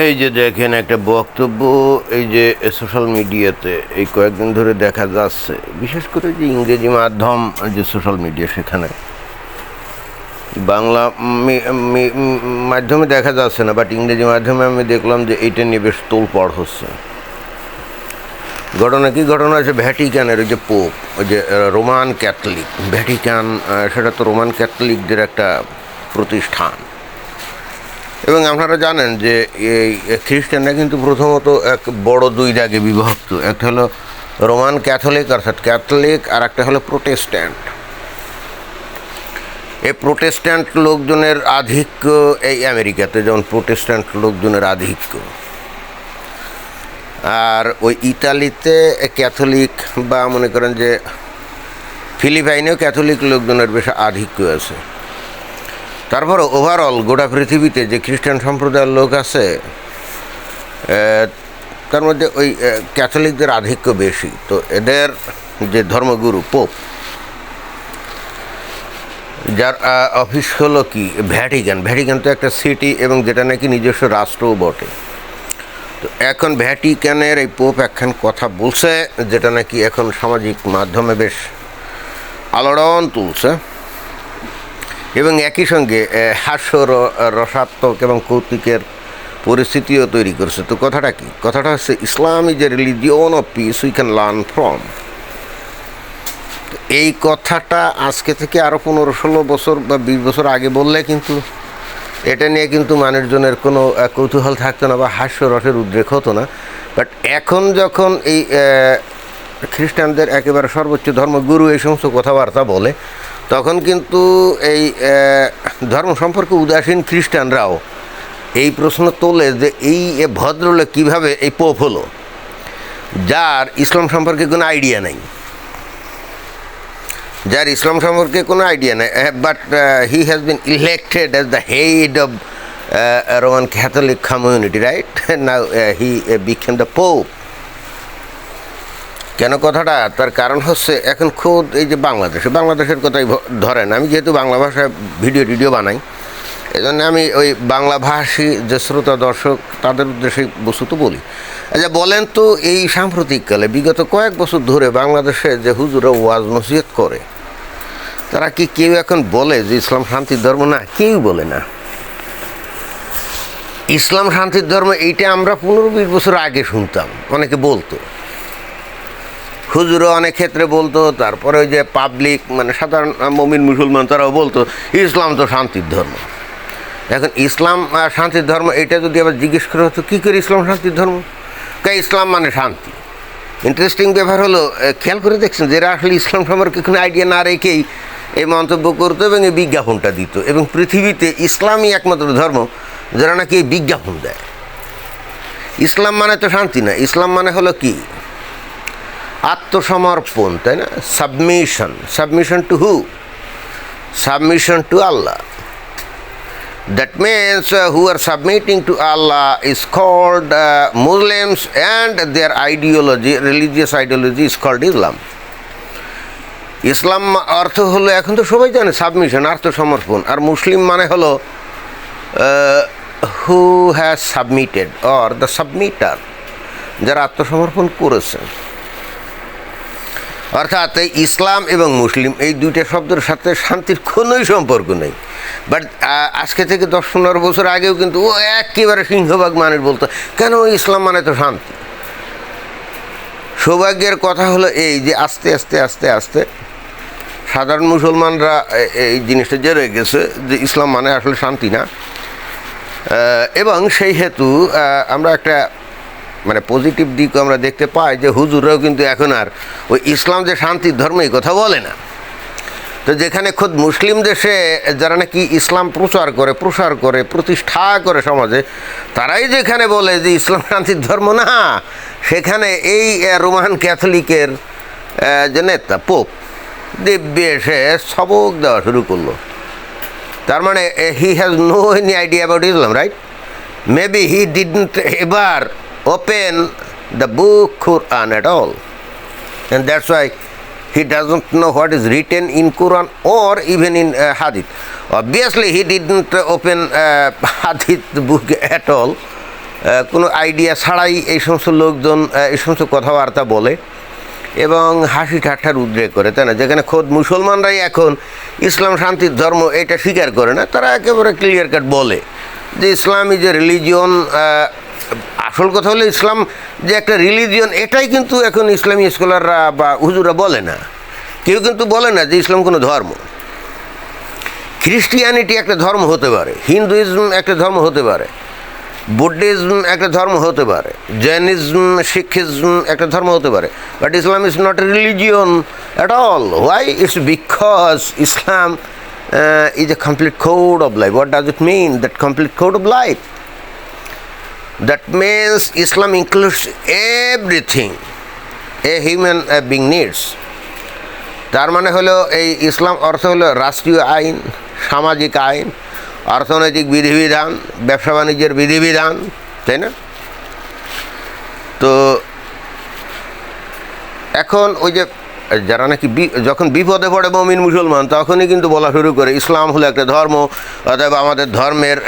এই যে দেখেন একটা বক্তব্য, এই যে সোশ্যাল মিডিয়াতে এই কয়েকদিন ধরে দেখা যাচ্ছে, বিশেষ করে যে ইংরেজি মাধ্যম যে সোশ্যাল মিডিয়া, সেখানে বাংলা মাধ্যমে দেখা যাচ্ছে না, বাট ইংরেজি মাধ্যমে আমি দেখলাম যে এইটা নিয়ে বেশ তোলপাড় হচ্ছে। ঘটনা কি? ঘটনা হচ্ছে ভ্যাটিকানের ওই যে পোপ, ওই যে রোমান ক্যাথলিক ভ্যাটিকান, সেটা তো রোমান ক্যাথলিকদের একটা প্রতিষ্ঠান। এবং আপনারা জানেন যে এই খ্রিস্টানরা কিন্তু প্রথমত এক বড় দুই দাগে বিভক্ত। একটা হলো রোমান ক্যাথলিক অর্থাৎ ক্যাথলিক, আর একটা হলো প্রোটেস্ট্যান্ট। এই প্রোটেস্ট্যান্ট লোকজনের আধিক্য এই আমেরিকাতে, যেমন প্রোটেস্ট্যান্ট লোকজনের আধিক্য, আর ওই ইতালিতে ক্যাথলিক, বা মনে করেন যে ফিলিপাইনেও ক্যাথলিক লোকজনের বেশ আধিক্য আছে। তারপরে ওভারঅল গোটা পৃথিবীতে যে খ্রিস্টান সম্প্রদায়ের লোক আছে, তার মধ্যে ওই ক্যাথলিকদের আধিক্য বেশি। তো এদের যে ধর্মগুরু পোপ, যার অফিস হলো কি ভ্যাটিকান। ভ্যাটিকান তো একটা সিটি এবং যেটা নাকি নিজস্ব রাষ্ট্রও বটে। তো এখন ভ্যাটিকানের এই পোপ একখান কথা বলছে, যেটা নাকি এখন সামাজিক মাধ্যমে বেশ আলোড়ন তুলছে এবং একই সঙ্গে হাস্য রসাত্মক এবং কৌতুকের পরিস্থিতিও তৈরি করছে। তো কথাটা কি? কথাটা হচ্ছে Islam is a religion of peace we can learn from. এই কথাটা আজকে থেকে আরও 15-16 বছর বা 20 বছর আগে বললে কিন্তু এটা নিয়ে কিন্তু মানুষজনের কোনো কৌতূহল থাকতো না বা হাস্য রসের উদ্রেক হতো না। বাট এখন যখন এই খ্রিস্টানদের একেবারে সর্বোচ্চ ধর্মগুরু এই সমস্ত কথাবার্তা বলে, তখন কিন্তু এই ধর্ম সম্পর্কে উদাসীন খ্রিস্টানরাও এই প্রশ্ন তোলে যে এই ভদ্রলোক কীভাবে এই পোপ হলো, যার ইসলাম সম্পর্কে কোনো আইডিয়া নেই, যার ইসলাম সম্পর্কে কোনো আইডিয়া নেই, but he has been elected as the head of Roman Catholic community, right? Now he became the pope. কেন কথাটা? তার কারণ হচ্ছে এখন খোদ এই যে বাংলাদেশের কথাই ধরেন। আমি যেহেতু বাংলা ভাষায় ভিডিও বানাই, এই জন্য আমি ওই বাংলাভাষী যে শ্রোতা দর্শক তাদের উদ্দেশ্যে বস্তুত বলি। আচ্ছা বলেন তো, এই সাম্প্রতিককালে বিগত কয়েক বছর ধরে বাংলাদেশে যে হুজুরা ওয়াজ নসিহত করে, তারা কি কেউ এখন বলে যে ইসলাম শান্তির ধর্ম? না, কেউ বলে না ইসলাম শান্তির ধর্ম। এইটা আমরা 15-20 বছর আগে শুনতাম, অনেকে বলতো, হুজুরও অনেক ক্ষেত্রে বলতো। তারপরে ওই যে পাবলিক, মানে সাধারণ মুমিন মুসলমান, তারাও বলতো ইসলাম তো শান্তির ধর্ম। এখন ইসলাম শান্তির ধর্ম, এটা যদি আবার জিজ্ঞেস করা হতো কী করে ইসলাম শান্তির ধর্ম, ইসলাম মানে শান্তি। ইন্টারেস্টিং ব্যাপার হলো, খেয়াল করে দেখছেন যে এরা আসলে ইসলাম সম্পর্কে কোনো আইডিয়া না রেখেই এই মন্তব্য করতো এবং এই বিজ্ঞাপনটা দিত। এবং পৃথিবীতে ইসলামই একমাত্র ধর্ম যারা নাকি এই বিজ্ঞাপন দেয়। ইসলাম মানে তো শান্তি না, ইসলাম মানে হলো কি আত্মসমর্পণ, তাই না? Submission two who? Submission two Allah. That means who are submitting to Allah is called Muslims, and their ideology, religious ideology is called Islam. ইসলাম অর্থ হলো, এখন তো সবাই জানে, সাবমিশন, আত্মসমর্পণ। আর মুসলিম মানে হলো who has submitted or the submeter, যারা আত্মসমর্পণ করেছেন। অর্থাৎ এই ইসলাম এবং মুসলিম এই দুইটা শব্দের সাথে শান্তির কোনোই সম্পর্ক নেই। বাট আজকে থেকে 10-15 বছর আগেও কিন্তু ও একেবারে সিংহভাগ মানুষ বলতো কেন ইসলাম মানে তো শান্তি। সৌভাগ্যের কথা হলো এই যে আস্তে আস্তে আস্তে আস্তে সাধারণ মুসলমানরা এই জিনিসটা জেনে গেছে যে ইসলাম মানে আসলে শান্তি না। এবং সেই হেতু আমরা একটা মানে পজিটিভ দিকও আমরা দেখতে পাই যে হুজুররাও কিন্তু এখন আর ওই ইসলাম যে শান্তির ধর্ম এই কথা বলে না। তো যেখানে খোদ মুসলিম দেশে যারা নাকি ইসলাম প্রসার করে প্রতিষ্ঠা করে সমাজে, তারাই যেখানে বলে যে ইসলাম শান্তির ধর্ম না, সেখানে এই রোমান ক্যাথলিকের যে নেতা পোপ দিব্যে এসে সবক দেওয়া শুরু করলো। তার মানে he has no any idea about Islam, right? Maybe he didn't ever open the book Quran at all, and that's why he doesn't know what is written in Quran or even in Hadith. Obviously he didn't open Hadith book at all, কোনো idea ছাড়াই এই সমস্ত লোকজন এই সমস্ত কথাবার্তা বলে এবং হাসি ঠাট্টার উদ্রেক করে, তাই না? যেখানে খোদ মুসলমানরাই এখন ইসলাম শান্তির ধর্ম এটা স্বীকার করে না, তারা একেবারে ক্লিয়ার কাট বলে যে ইসলাম ইজ এ রিলিজিয়ন। আসল কথা হলো ইসলাম যে একটা রিলিজিয়ন, এটাই কিন্তু এখন ইসলামী স্কলাররা বা হুজুররা বলে না। কেউ কিন্তু বলে না যে ইসলাম কোনো ধর্ম। খ্রিস্টিয়ানিটি একটা ধর্ম হতে পারে, হিন্দুইজম একটা ধর্ম হতে পারে, বুদ্ধিজম একটা ধর্ম হতে পারে, জৈনিজম, শিখিজম একটা ধর্ম হতে পারে, but Islam is not a religion at all. Why? It's because Islam is a complete code of life. What does it mean, that complete code of life? That means Islam includes everything a human being needs. তার মানে হলো এই ইসলাম অর্থ হলো রাষ্ট্রীয় আইন, সামাজিক আইন, অর্থনৈতিক বিধিবিধান, ব্যবসা বাণিজ্যের বিধিবিধান, তাই না? তো এখন ওই যে যারা নাকি যখন বিপদে পড়ে মুমিন মুসলমান, তখনই কিন্তু বলা শুরু করে ইসলাম হলো একটা ধর্ম, অথবা আমাদের ধর্মের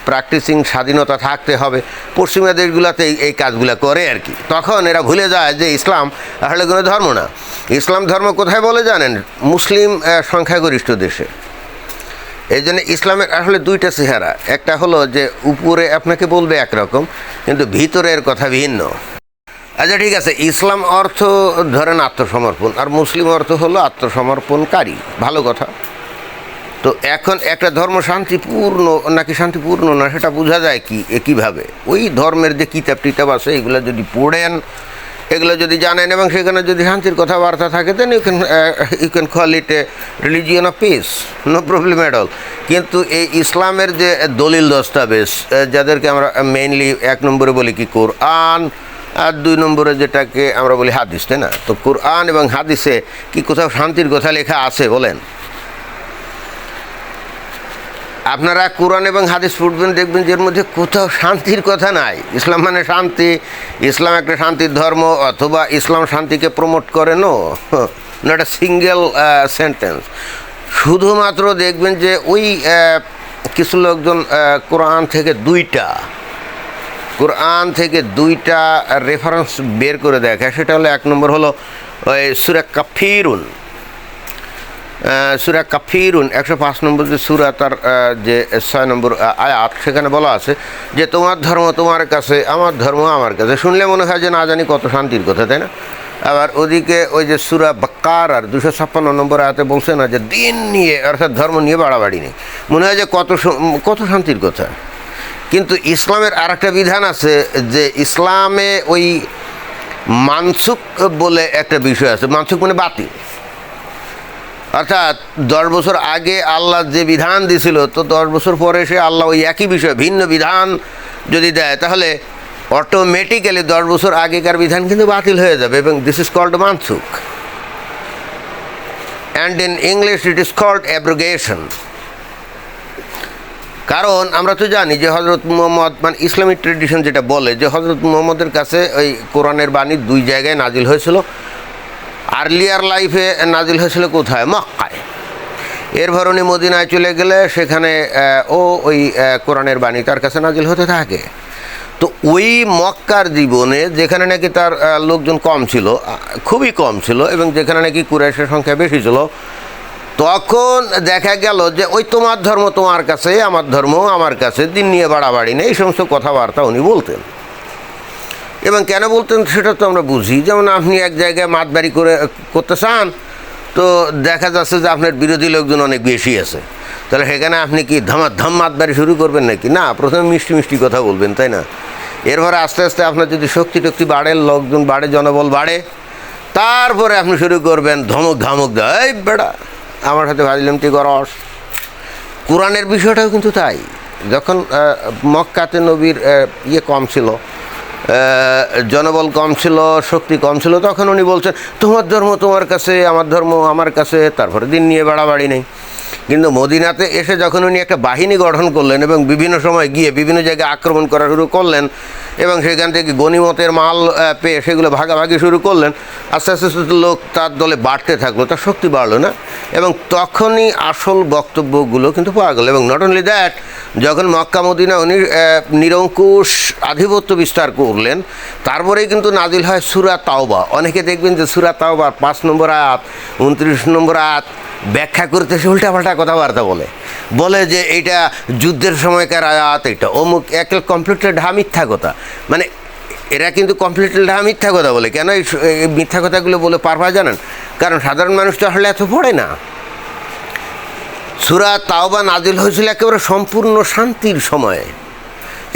প্র্যাকটিসিং স্বাধীনতা থাকতে হবে। পশ্চিমা দেশগুলোতে এই কাজগুলো করে আর কি। তখন এরা ভুলে যায় যে ইসলাম আসলে কোনো ধর্ম না। ইসলাম ধর্ম কোথায় বলে জানেন? মুসলিম সংখ্যাগরিষ্ঠ দেশে। এই জন্য ইসলামের আসলে দুইটা চেহারা। একটা হলো যে উপরে আপনাকে বলবে একরকম, কিন্তু ভিতরের কথা ভিন্ন। আচ্ছা ঠিক আছে, ইসলাম অর্থ ধরেন আত্মসমর্পণ, আর মুসলিম অর্থ হলো আত্মসমর্পণকারী। ভালো কথা। তো এখন একটা ধর্ম শান্তিপূর্ণ নাকি শান্তিপূর্ণ না সেটা বোঝা যায় কীভাবে? ওই ধর্মের যে কিতাব টিতাব আছে এগুলো যদি পড়েন, এগুলো যদি জানেন এবং সেখানে যদি শান্তির কথাবার্তা থাকে, then you can call it a religion of peace, no problem at all. কিন্তু এই ইসলামের যে দলিল দস্তাবেজ, যাদেরকে আমরা মেইনলি 1 নম্বরে বলি কি কোরআন, আর 2 নম্বরে যেটাকে আমরা বলি হাদিস, তাই না? তো কোরআন এবং হাদিসে কি কোথাও শান্তির কথা লেখা আছে বলেন? আপনারা কোরআন এবং হাদিস পড়বেন, দেখবেন যে এর মধ্যে কোথাও শান্তির কথা নাই। ইসলাম মানে শান্তি, ইসলাম একটা শান্তির ধর্ম, অথবা ইসলাম শান্তিকে প্রমোট করে, নট এ সিঙ্গেল সেন্টেন্স। শুধুমাত্র দেখবেন যে ওই কিছু লোকজন কোরআন থেকে দুইটা রেফারেন্স বের করে দেখে। সেটা হলো 1 নম্বর হলো ওই সূরা কাফিরুন 105 নম্বর যে সূরা, তার যে 6 নম্বর আয়াত, সেখানে বলা আছে যে তোমার ধর্ম তোমার কাছে, আমার ধর্ম আমার কাছে। শুনলে মনে হয় যে না জানি কত শান্তির কথা, তাই না? আবার ওদিকে ওই যে সূরা বাকারার 256 নম্বর আয়াতে বলছে না যে দিন নিয়ে, অর্থাৎ ধর্ম নিয়ে বাড়াবাড়ি নেই। মনে হয় যে কত শান্তির কথা। কিন্তু ইসলামের আর একটা বিধান আছে যে ইসলামে ওই মানসুক বলে একটা বিষয় আছে। মানসুক মানে বাতিল, অর্থাৎ 10 বছর আগে আল্লাহ যে বিধান দিয়েছিল, তো 10 বছর পরে সে আল্লাহ ওই একই বিষয় ভিন্ন বিধান যদি দেয়, তাহলে অটোমেটিক্যালি 10 বছর আগেকার বিধান কিন্তু বাতিল হয়ে যাবে, এবং দিস ইজ কল্ড মানসুক, and in English it is called abrogation. কারণ আমরা তো জানি যে হজরত মুহাম্মদ, মানে ইসলামিক ট্রেডিশন যেটা বলে যে হজরত মুহাম্মদের কাছে ওই কোরআনের বাণী 2 জায়গায় নাজিল হয়েছিল। আর্লিয়ার লাইফে নাজিল হয়েছিল কোথায়? মক্কায়। এরপর উনি মদিনায় চলে গেলে সেখানে ওই কোরআনের বাণী তার কাছে নাজিল হতে থাকে। তো ওই মক্কার জীবনে যেখানে নাকি তার লোকজন কম ছিল, খুবই কম ছিল, এবং যেখানে নাকি কুরাইশের সংখ্যা বেশি ছিল, তখন দেখা গেল যে ওই তোমার ধর্ম তোমার কাছে, আমার ধর্ম আমার কাছে, দিন নিয়ে বাড়াবাড়ি নেই, এই সমস্ত কথাবার্তা উনি বলতেন। এবং কেন বলতেন সেটা তো আমরা বুঝি। যেমন আপনি এক জায়গায় মাতবাড়ি করতে চান, তো দেখা যাচ্ছে যে আপনার বিরোধী লোকজন অনেক বেশি আছে, তাহলে সেখানে আপনি কি ধামাধাম মাতবাড়ি শুরু করবেন নাকি? না, প্রথমে মিষ্টি মিষ্টি কথা বলবেন, তাই না? এরপরে আস্তে আস্তে আপনার যদি শক্তি টক্তি বাড়ে, লোকজন বাড়ে, জনবল বাড়ে, তারপরে আপনি শুরু করবেন ধমক দেওয়া, এই বেড়া আমার সাথে ভাজলামতি করস। কোরআনের বিষয়টাও কিন্তু তাই। যখন মক্কাতে নবীর কম ছিল, জনবল কম ছিল, শক্তি কম ছিল, তখন উনি বলছেন তোমার ধর্ম তোমার কাছে, আমার ধর্ম আমার কাছে, তারপরে দিন নিয়ে বাড়াবাড়ি নেই। কিন্তু মদিনাতে এসে যখন উনি একটা বাহিনী গঠন করলেন এবং বিভিন্ন সময় গিয়ে বিভিন্ন জায়গায় আক্রমণ করা শুরু করলেন, এবং সেখান থেকে গনিমতের মাল পেয়ে সেগুলো ভাগাভাগি শুরু করলেন, আস্তে আস্তে লোক তার দলে বাড়তে থাকলো, তার শক্তি বাড়লো না। এবং তখনই আসল বক্তব্যগুলো কিন্তু পাওয়া গেল। এবং নট অনলি দ্যাট, যখন মক্কা মদিনা উনি নিরঙ্কুশ আধিপত্য বিস্তার করলেন, তারপরেই কিন্তু নাজিল হয় সূরা তাওবা। অনেকে দেখবেন যে সূরা তাওবার 5 নম্বর আয়াত, 29 নম্বর আয়াত ব্যাখ্যা করতে সে উল্টাপাল্টা কথাবার্তা বলে যে এটা যুদ্ধের সময়কার আয়াত, এটা অমুক, এক কমপ্লিটলি ঢা মিথ্যা কথা। মানে এরা কিন্তু কমপ্লিটলি ঢা মিথ্যা কথা বলে। কেন এই মিথ্যা কথাগুলো বলে পার হয় জানেন? কারণ সাধারণ মানুষ তো আসলে এত পড়ে না। সূরা তাওবা নাজিল হয়েছিল একেবারে সম্পূর্ণ শান্তির সময়ে,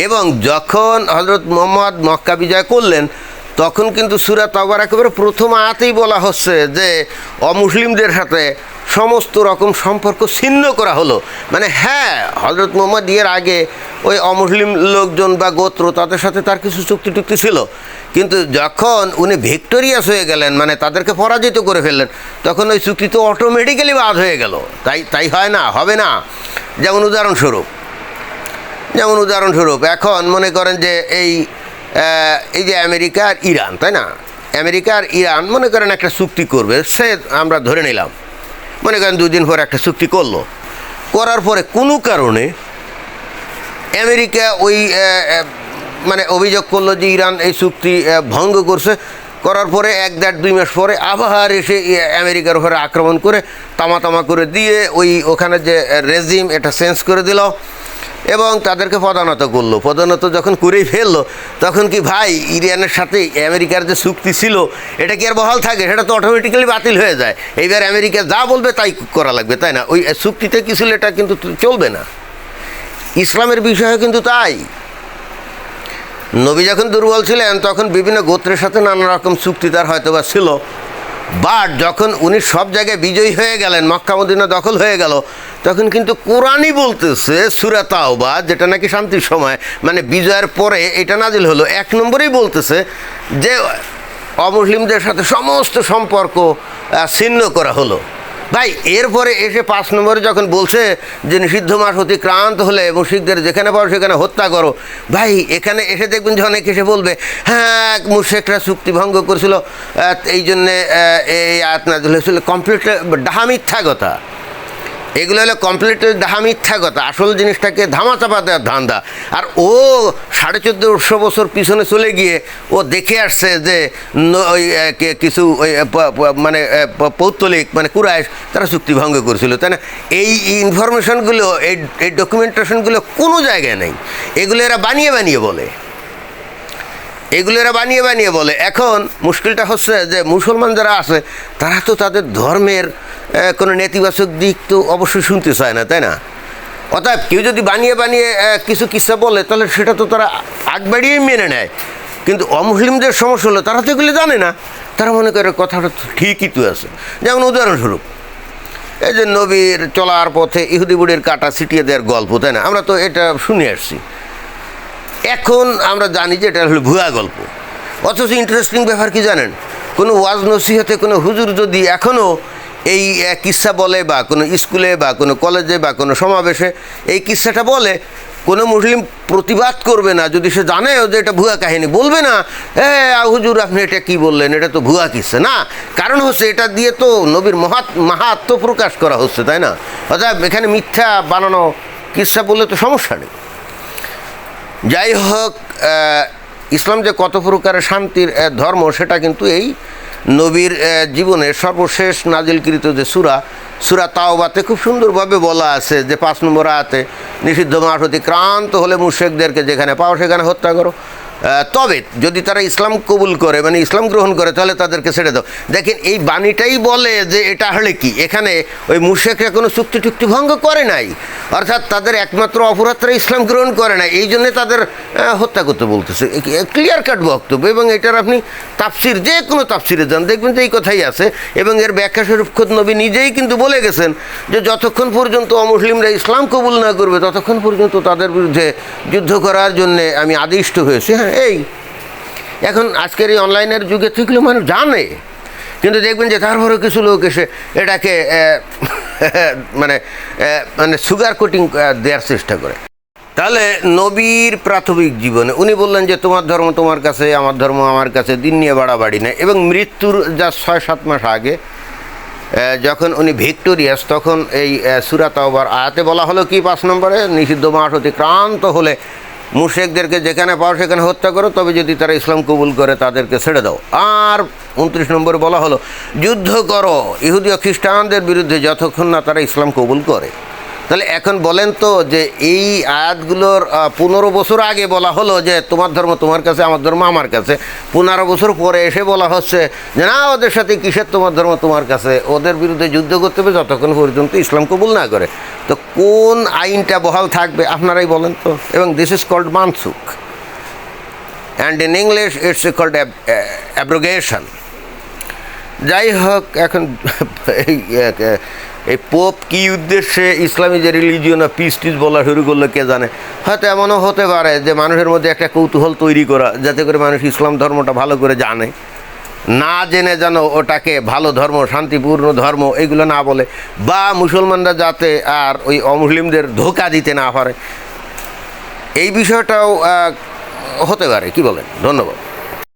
এবং যখন হযরত মুহাম্মদ মক্কা বিজয় করলেন তখন কিন্তু সূরা তাওবার একেবারে প্রথম আয়াতেই বলা হচ্ছে যে অমুসলিমদের সাথে সমস্ত রকম সম্পর্ক ছিন্ন করা হলো। মানে হ্যাঁ, হযরত মুহাম্মদ এর আগে ওই অমুসলিম লোকজন বা গোত্র তাদের সাথে তার কিছু চুক্তি টুক্তি ছিল, কিন্তু যখন উনি ভিক্টোরিয়াস হয়ে গেলেন, মানে তাদেরকে পরাজিত করে ফেললেন, তখন ওই চুক্তি তো অটোমেটিক্যালি বাদ হয়ে গেল। তাই হয় না, হবে না। যেমন উদাহরণস্বরূপ এখন মনে করেন যে এই যে আমেরিকা আর ইরান, তাই না? আমেরিকা আর ইরান মনে করেন একটা চুক্তি করবে, সে আমরা ধরে নিলাম, মনে করেন 2 দিন পরে একটা চুক্তি করার পরে কোনো কারণে আমেরিকা ওই মানে অভিযোগ করলো যে ইরান এই চুক্তি ভঙ্গ করার পরে 1-2 মাস পরে আবার এসে আমেরিকার উপরে আক্রমণ করে তামা করে দিয়ে ওখানে যে রেজিম এটা চেঞ্জ করে দিল এবং তাদেরকে পদোন্নত যখন করেই ফেললো, তখন কি ভাই ইরানের সাথে আমেরিকার যে চুক্তি ছিল এটা কি আর বহাল থাকে? সেটা তো অটোমেটিক্যালি বাতিল হয়ে যায়। এইবার আমেরিকা যা বলবে তাই করা লাগবে, তাই না? ওই চুক্তিতে কী ছিল এটা কিন্তু চলবে না। ইসলামের বিষয়ে কিন্তু তাই। নবী যখন দুর্বল ছিলেন তখন বিভিন্ন গোত্রের সাথে নানা রকম চুক্তি তার হয়তো বা ছিল, বাট যখন উনি সব জায়গায় বিজয়ী হয়ে গেলেন, মক্কা মদিনা দখল হয়ে গেল, তখন কিন্তু কোরআনই বলতেছে সূরা তাওবা, যেটা নাকি শান্তির সময়, মানে বিজয়ের পরে এটা নাজিল হলো, 1 নম্বরেই বলতেছে যে অমুসলিমদের সাথে সমস্ত সম্পর্ক ছিন্ন করা হলো। ভাই এরপরে এসে 5 নম্বরে যখন বলছে যে নিষিদ্ধ মাস অতিক্রান্ত হলে মুশরিকদের যেখানে পারো সেখানে হত্যা করো, ভাই এখানে এসে দেখবেন যে অনেকে এসে বলবে হ্যাঁ মুশরিকরা চুক্তি ভঙ্গ করেছিল, এই জন্যে এই আয়াত নাযিল হয়েছিল। কমপ্লিট ডাহা মিথ্যা কথা। এগুলো হলো কমপ্লিটলি ডাহা মিথ্যা কথা। আসল জিনিসটাকে ধামাচাপা দেওয়ার ধান্দা। আর ও 1450 বছর পিছনে চলে গিয়ে ও দেখে আসছে যে ওই কিছু ওই মানে পৌত্তলিক মানে কুরাইশ তারা চুক্তি ভঙ্গ করেছিল, তাই না? এই ইনফরমেশনগুলো, এই ডকুমেন্টেশনগুলো কোনো জায়গায় নেই। এগুলো এরা বানিয়ে বানিয়ে বলে। এখন মুশকিলটা হচ্ছে যে মুসলমান যারা আছে তারা তো তাদের ধর্মের কোনো নেতিবাচক দিক তো অবশ্যই শুনতে চায় না, তাই না? অতএব কেউ যদি বানিয়ে কিছু কিস্সা বলে তাহলে সেটা তো তারা আগ বাড়িয়েই মেনে নেয়। কিন্তু অমুসলিমদের সমস্যা হলো তারা তো এগুলো জানে না, তারা মনে করে কথাটা ঠিকই তো আছে। যেমন উদাহরণস্বরূপ এই যে নবীর চলার পথে ইহুদি বুড়ির কাঁটা ছিটিয়ে দেওয়ার গল্প, তাই না? আমরা তো এটা শুনে আসছি। এখন আমরা জানি যে এটা হলো ভুয়া গল্প। অথচ ইন্টারেস্টিং ব্যাপার কি জানেন? কোনো ওয়াজ নসিহতে কোনো হুজুর যদি এখনও এই কিস্সা বলে বা কোনো স্কুলে বা কোনো কলেজে বা কোনো সমাবেশে এই কিস্সাটা বলে, কোনো মুসলিম প্রতিবাদ করবে না যদি সে জানেও যে এটা ভুয়া কাহিনী। বলবে না হুজুর আপনি এটা কি বললেন, এটা তো ভুয়া কিস্সা। না, কারণ হচ্ছে এটা দিয়ে তো নবীর মাহাত্ম্য প্রকাশ করা হচ্ছে, তাই না? অর্থাৎ এখানে মিথ্যা বানানো কিস্সা বললে তো সমস্যা নেই। যাই হোক, ইসলাম যে কত প্রকারের শান্তির ধর্ম সেটা কিন্তু এই নবীর জীবনের সর্বশেষ নাজিলকৃত যে সূরা তাওবাতে খুব সুন্দরভাবে বলা আছে যে 5 নম্বর আয়াতে নিষিদ্ধ মাস অতিক্রান্ত হলে মুশরিকদেরকে যেখানে পাও সেখানে হত্যা করো, তবে যদি তারা ইসলাম কবুল করে মানে ইসলাম গ্রহণ করে তাহলে তাদেরকে ছেড়ে দাও। দেখেন এই বাণীটাই বলে যে এটা হলে কি এখানে ওই মুশরিকরা কোনো চুক্তি টুক্তি ভঙ্গ করে নাই, অর্থাৎ তাদের একমাত্র অপরাধরা ইসলাম গ্রহণ করে নাই, এই জন্যে তাদের হত্যা করতে বলতেছে। ক্লিয়ার কাট বক্তব্য। এবং এটার আপনি তাফসির যে কোনো তাফসিরে যান দেখবেন যে এই কথাই আছে। এবং এর ব্যাখ্যা স্বরূপ খোদ নবী নিজেই কিন্তু বলে গেছেন যে যতক্ষণ পর্যন্ত অমুসলিমরা ইসলাম কবুল না করবে ততক্ষণ পর্যন্ত তাদের বিরুদ্ধে যুদ্ধ করার জন্যে আমি আদিষ্ট হয়েছি। হ্যাঁ, এই এখন আজকের এই অনলাইনের যুগে থেকেও মানুষ জানে, কিন্তু দেখবেন যে তারপরেও কিছু লোক এসে এটাকে মানে সুগার কোটিং দেওয়ার চেষ্টা করে। তাহলে নবীর প্রাথমিক জীবনে উনি বললেন যে তোমার ধর্ম তোমার কাছে, আমার ধর্ম আমার কাছে, দিন নিয়ে বাড়াবাড়ি নেই। এবং মৃত্যুর যা 6-7 মাস আগে যখন উনি ভিক্টোরিয়াস, তখন এই সূরা তাওবার আয়াতে বলা হলো কি 5 নম্বরে, নিষিদ্ধ মাস অতিক্রান্ত হলে মুশরিকদেরকে যেখানে পাও সেখানে হত্যা করো, তবে যদি তারা ইসলাম কবুল করে তাদেরকে ছেড়ে দাও। আর 29 নম্বরে বলা হলো যুদ্ধ করো ইহুদি ও খ্রিস্টানদের বিরুদ্ধে যতক্ষণ না তারা ইসলাম কবুল করে। তাহলে এখন বলেন তো যে এই আয়াতগুলোর 15 বছর আগে বলা হলো যে তোমার ধর্ম তোমার কাছে, আমার ধর্ম আমার কাছে, 15 বছর পরে এসে বলা হচ্ছে যে না, ওদের সাথে কিসের তোমার ধর্ম তোমার কাছে, ওদের বিরুদ্ধে যুদ্ধ করতে হবে যতক্ষণ পর্যন্ত ইসলাম কবুল না করে। তো কোন আইনটা বহাল থাকবে আপনারাই বলেন তো। এবং দিস ইজ কল্ড মানসুখ, and in English it's called abrogation. যাই হোক, এখন এই পোপ কী উদ্দেশ্যে ইসলামী যে রিলিজিয়ন অফ পিস টিস বলা শুরু করলো কে জানে। হয়তো এমনও হতে পারে যে মানুষের মধ্যে একটা কৌতূহল তৈরি করা, যাতে করে মানুষ ইসলাম ধর্মটা ভালো করে জানে, না জেনে যেন ওটাকে ভালো ধর্ম, শান্তিপূর্ণ ধর্ম এগুলো না বলে, বা মুসলমানরা যাতে আর ওই অমুসলিমদের ধোঁকা দিতে না পারে, এই বিষয়টাও হতে পারে। কি বলেন? ধন্যবাদ।